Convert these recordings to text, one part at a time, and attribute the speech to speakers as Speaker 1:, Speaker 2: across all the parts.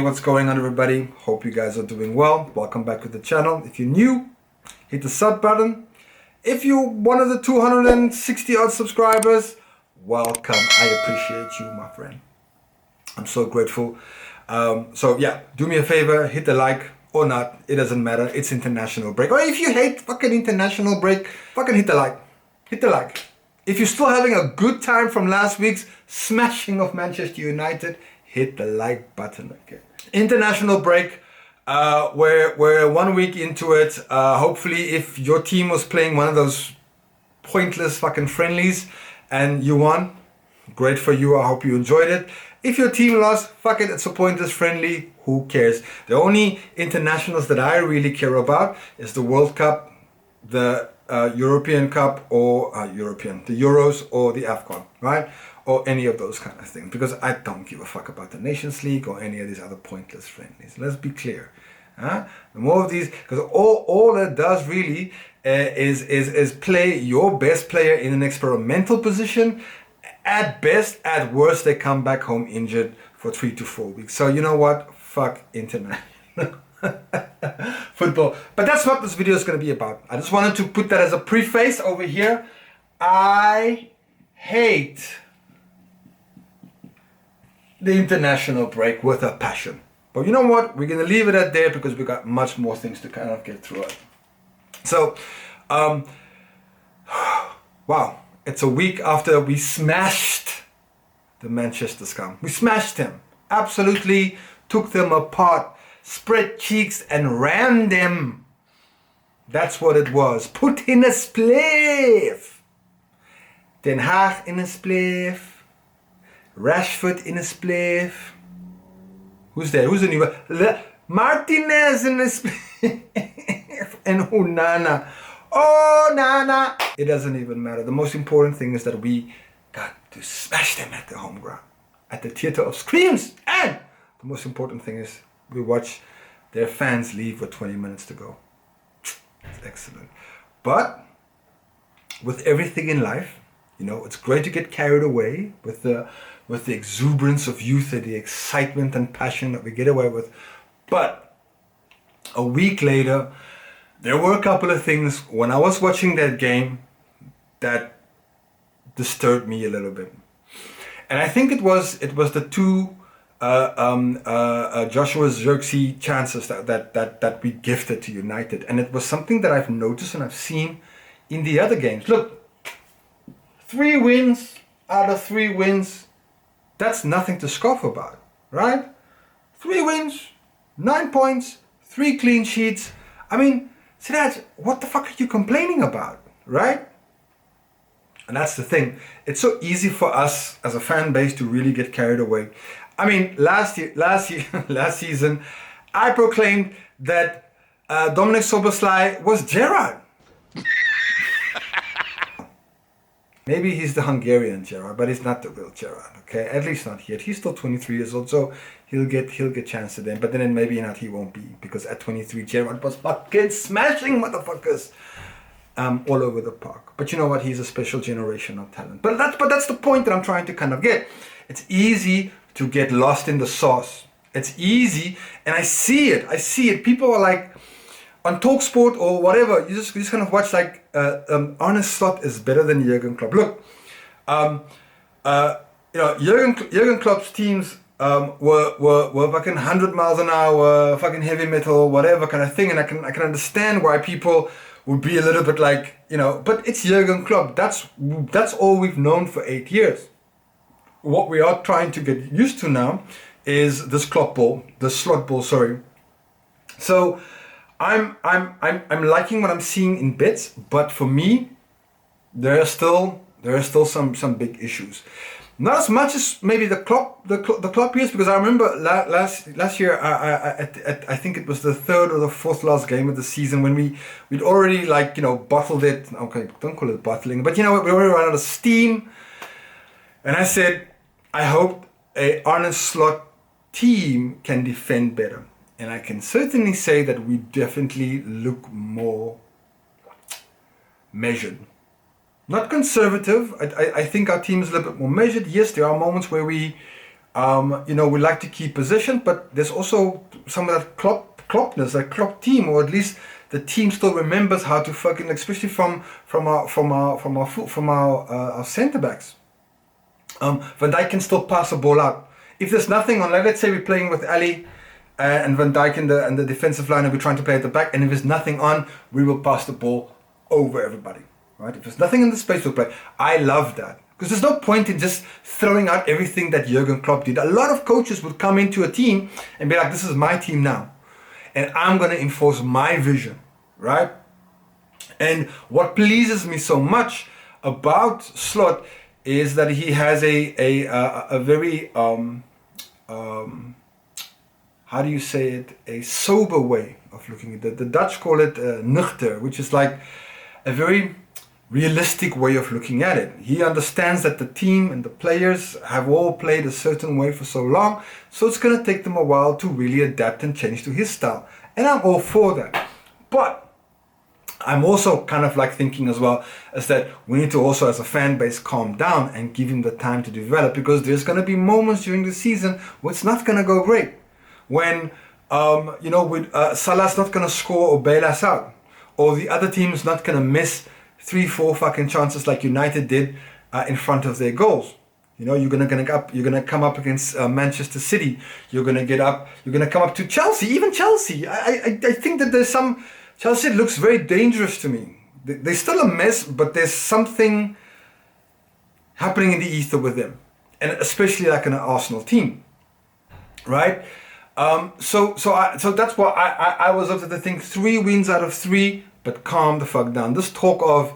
Speaker 1: what's going on, everybody? Hope you guys are doing well. Welcome back to the channel. If you're new, hit the sub button. If you're one of the 260 odd subscribers, welcome. I appreciate you, my friend. I'm so grateful. So yeah, do me a favor, hit the like or not. It doesn't matter. It's international break. Or if you hate fucking international break, fucking hit the like. Hit the like. If you're still having a good time from last week's smashing of Manchester United, hit the like button. Okay. International break. We're 1 week into it. Hopefully, if your team was playing one of those pointless fucking friendlies and you won, great for you. I hope you enjoyed it. If your team lost, fuck it, it's a pointless friendly. Who cares? The only internationals that I really care about is the World Cup, the European Cup, or the Euros, or the AFCON, right? Or any of those kind of things, because I don't give a fuck about the Nations League or any of these other pointless friendlies. Let's be clear. The more of these, because all it does really is play your best player in an experimental position. At best, at worst, they come back home injured for 3 to 4 weeks. So you know what? Fuck international football. But that's what this video is going to be about. I just wanted to put that as a preface over here. I hate the international break with a passion. But you know what? We're going to leave it at there because we got much more things to kind of get through it. So, wow. It's a week after we smashed the Manchester scum. We smashed them. Absolutely took them apart, spread cheeks and ran them. That's what it was. Put in a spliff. Den Haag in a spliff. Rashford in a spliff. Who's there? Who's the new one? Martinez in a spliff. And Onana. Oh, Nana. It doesn't even matter. The most important thing is that we got to smash them at the home ground, at the theater of screams. And the most important thing is we watch their fans leave with 20 minutes to go. It's excellent. But with everything in life, you know, it's great to get carried away with the exuberance of youth and the excitement and passion that we get away with. But a week later, there were a couple of things when I was watching that game that disturbed me a little bit. And I think it was the two Joshua Zirkzee chances that we gifted to United. And it was something that I've noticed and I've seen in the other games. Look, 3 wins out of 3 wins, that's nothing to scoff about, right? 3 wins, 9 points, 3 clean sheets. I mean, Siraj, what the fuck are you complaining about, right? And that's the thing. It's so easy for us as a fan base to really get carried away. I mean, last season, I proclaimed that Dominic Szoboszlai was Gerrard. Maybe he's the Hungarian Gerrard, but he's not the real Gerrard. Okay, at least not yet. He's still 23 years old, so he'll get chance to then. But then maybe not, he won't be, because at 23 Gerrard was fucking smashing motherfuckers all over the park. But you know what? He's a special generation of talent. But that's the point that I'm trying to kind of get. It's easy to get lost in the sauce. It's easy, and I see it. People are like, on TalkSport or whatever, you just kind of watch like Arne Slot is better than Jurgen Klopp. Look, you know, Jurgen Klopp's teams were fucking 100 miles an hour, fucking heavy metal, whatever kind of thing, and I can understand why people would be a little bit like, you know, but it's Jurgen Klopp. That's all we've known for 8 years. What we are trying to get used to now is this Klopp ball, the slot ball. Sorry. So I'm liking what I'm seeing in bits, but for me, there are still some big issues. Not as much as maybe the Klopp years, because I remember last year, I think it was the 3rd or the 4th last game of the season when we'd already, like, you know, bottled it. Okay, don't call it bottling, but you know what, we already ran out of steam. And I said, I hope a Arne Slot team can defend better. And I can certainly say that we definitely look more measured. Not conservative. I think our team is a little bit more measured. Yes, there are moments where we We like to keep possession, but there's also some of that Kloppness, that Klopp team, or at least the team still remembers how to fucking, especially from our centre backs. Van Dijk can still pass the ball out. If there's nothing on, like, let's say we're playing with Ali and Van Dijk in the defensive line, and we're trying to play at the back, and if there's nothing on, we will pass the ball over everybody, right? If there's nothing in the space, we'll play. I love that, because there's no point in just throwing out everything that Jurgen Klopp did. A lot of coaches would come into a team and be like, this is my team now, and I'm going to enforce my vision, right? And what pleases me so much about Slot is that he has a very how do you say it, a sober way of looking at it. The Dutch call it nuchter, which is like a very realistic way of looking at it. He understands that the team and the players have all played a certain way for so long, so it's going to take them a while to really adapt and change to his style, and I'm all for that. But I'm also kind of like thinking as well as that we need to also, as a fan base, calm down and give him the time to develop, because there's going to be moments during the season where it's not going to go great. When Salah's not going to score or bail us out, or the other team is not going to miss 3-4 fucking chances like United did in front of their goals. You're gonna come up against Manchester City. You're gonna come up to Chelsea, even Chelsea. I think that there's some. Chelsea looks very dangerous to me. They're still a mess, but there's something happening in the ether with them, and especially like in an Arsenal team, right? So that's why I was up to the thing. 3 wins out of 3, but calm the fuck down. This talk of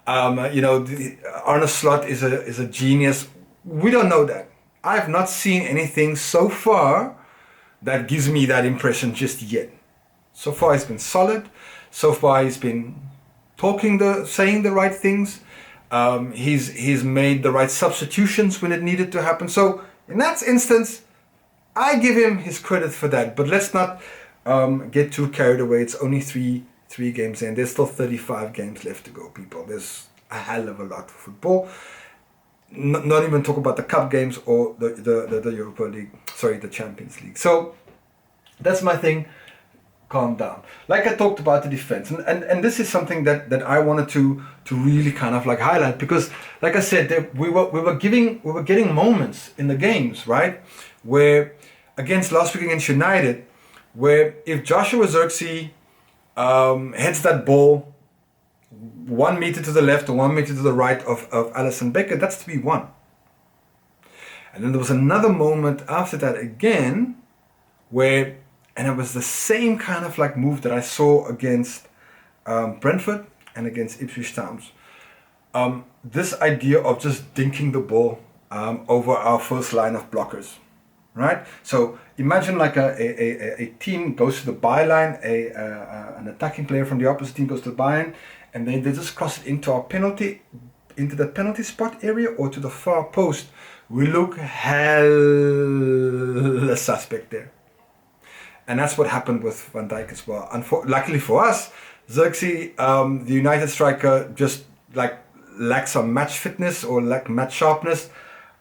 Speaker 1: Arne Slot is a genius. We don't know that. I've not seen anything so far that gives me that impression just yet. So far, he's been solid. So far, he's been saying the right things. He's made the right substitutions when it needed to happen. So in that instance, I give him his credit for that. But let's not get too carried away. It's only three games in. There's still 35 games left to go, people. There's a hell of a lot of football. Not even talk about the cup games or the Europa League. Sorry, the Champions League. So that's my thing. Calm down. Like I talked about the defense, and this is something that I wanted to really kind of like highlight, because like I said, we were getting moments in the games, right, where against last week against United, where if Joshua Zirkzee heads that ball 1 meter to the left or 1 meter to the right of Alisson Becker, that's 3-1. And then there was another moment after that again where, and it was the same kind of like move that I saw against Brentford and against Ipswich Towns. This idea of just dinking the ball over our first line of blockers, right? So imagine like a team goes to the byline, an attacking player from the opposite team goes to the byline, and they just cross it into the penalty spot area or to the far post. We look hella suspect there. And that's what happened with Van Dijk as well. Luckily for us, Zirkzee, the United striker, just like lacked some match fitness or lacked match sharpness,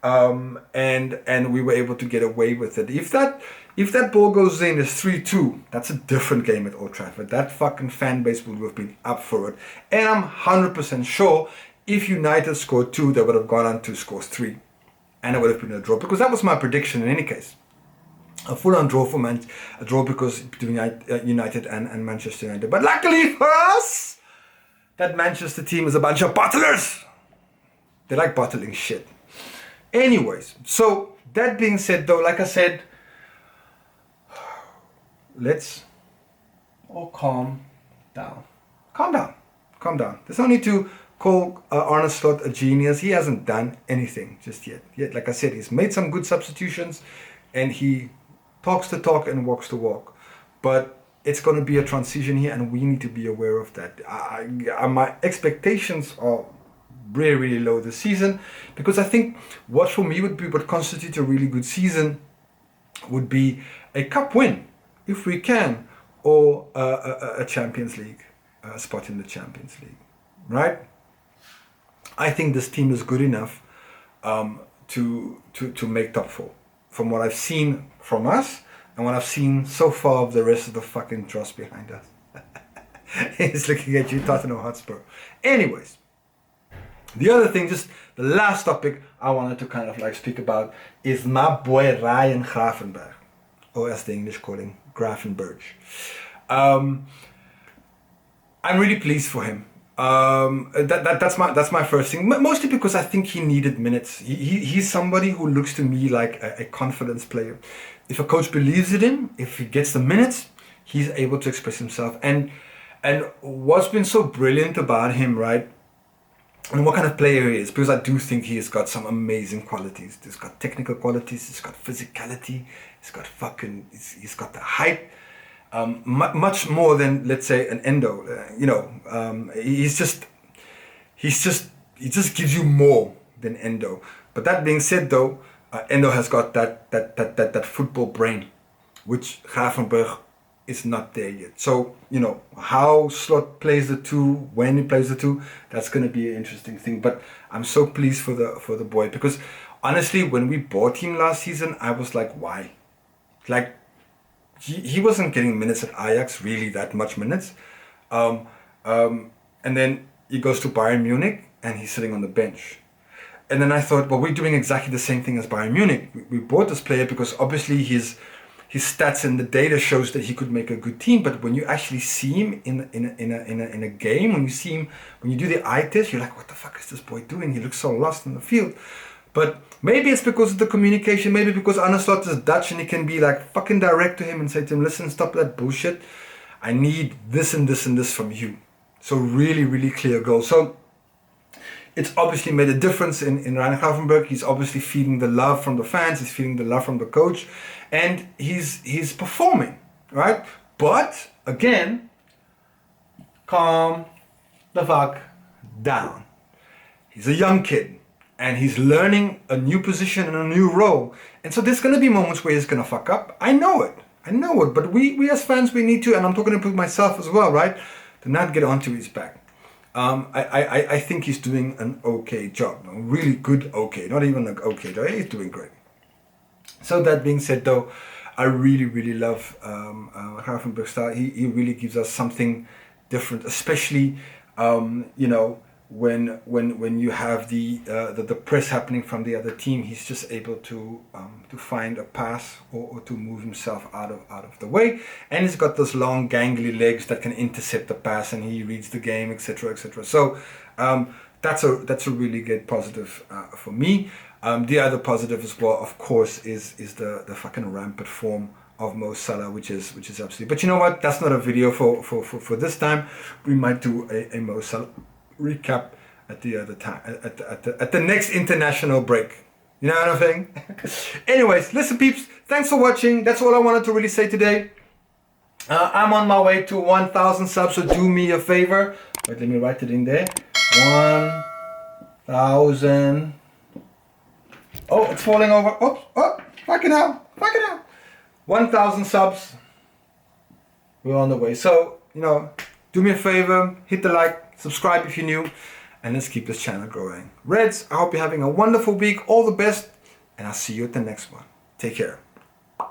Speaker 1: and we were able to get away with it. If that ball goes in, it's 3-2. That's a different game at Old Trafford. That fucking fan base would have been up for it. And I'm 100% sure if United scored 2, they would have gone on to score 3, and it would have been a draw, because that was my prediction in any case. A full-on draw because between United and Manchester United. But luckily for us, that Manchester team is a bunch of bottlers. They like bottling shit. Anyways, so that being said, though, like I said, let's all calm down. Calm down. There's no need to call Arne Slot a genius. He hasn't done anything just yet. Like I said, he's made some good substitutions, and he talks the talk and walks the walk, but it's going to be a transition here, and we need to be aware of that. My expectations are really, really low this season, because I think what for me would constitute a really good season would be a cup win, if we can, or a Champions League spot in the Champions League, right? I think this team is good enough to make top 4. from what I've seen from us and what I've seen so far of the rest of the fucking dross behind us. He's looking at you, Tottenham Hotspur. Anyways, the other thing, just the last topic I wanted to kind of like speak about is my boy Ryan Gravenberch, or as the English call him, Gravenberch. I'm really pleased for him. That's my first thing. Mostly because I think he needed minutes. He's somebody who looks to me like a confidence player. If a coach believes in him, if he gets the minutes, he's able to express himself. And what's been so brilliant about him, right? And what kind of player he is, because I do think he has got some amazing qualities. He's got technical qualities. He's got physicality. He's got the height. Much more than, let's say, an Endo. He just gives you more than Endo. But that being said, though, Endo has got that football brain, which Gravenberch is not there yet. So, how Slot plays the two, when he plays the two, that's going to be an interesting thing. But I'm so pleased for the boy, because honestly, when we bought him last season, I was like, why? Like, he wasn't getting minutes at Ajax, really that much minutes. And then he goes to Bayern Munich and he's sitting on the bench. And then I thought, well, we're doing exactly the same thing as Bayern Munich. We bought this player because obviously his stats and the data shows that he could make a good team. But when you actually see him in a game, when you do the eye test, you're like, what the fuck is this boy doing? He looks so lost in the field. But maybe it's because of the communication, maybe because Arne Slot is Dutch and he can be like fucking direct to him and say to him, listen, stop that bullshit. I need this and this and this from you. So really, really clear goals. So it's obviously made a difference in Ryan Gravenberch. He's obviously feeling the love from the fans. He's feeling the love from the coach. And he's performing, right? But again, calm the fuck down. He's a young kid. And he's learning a new position and a new role. And so there's going to be moments where he's going to fuck up. I know it. But we as fans, we need to, and I'm talking about myself as well, right? To not get onto his back. I think he's doing an okay job. A really good okay. Not even an okay job. He's doing great. So that being said, though, I really, really love Gravenberch's style. He really gives us something different, especially, when you have the press happening from the other team, he's just able to find a pass or to move himself out of the way, and he's got those long gangly legs that can intercept the pass, and he reads the game, etc., etc. So that's a really good positive for me. The other positive as well, of course, is the fucking rampant form of Mo Salah, which is absolutely. But you know what? That's not a video for this time. We might do a Mo Salah recap at the other time, at the next international break. You know what I'm saying? Anyways, listen, peeps, thanks for watching. That's all I wanted to really say today. I'm on my way to 1,000 subs, so do me a favor. Wait, let me write it in there. 1,000. Oh, it's falling over. Oops. Oh, fucking hell. 1,000 subs. We're on the way. So, do me a favor, hit the like, subscribe if you're new, and let's keep this channel growing. Reds, I hope you're having a wonderful week. All the best, and I'll see you at the next one. Take care.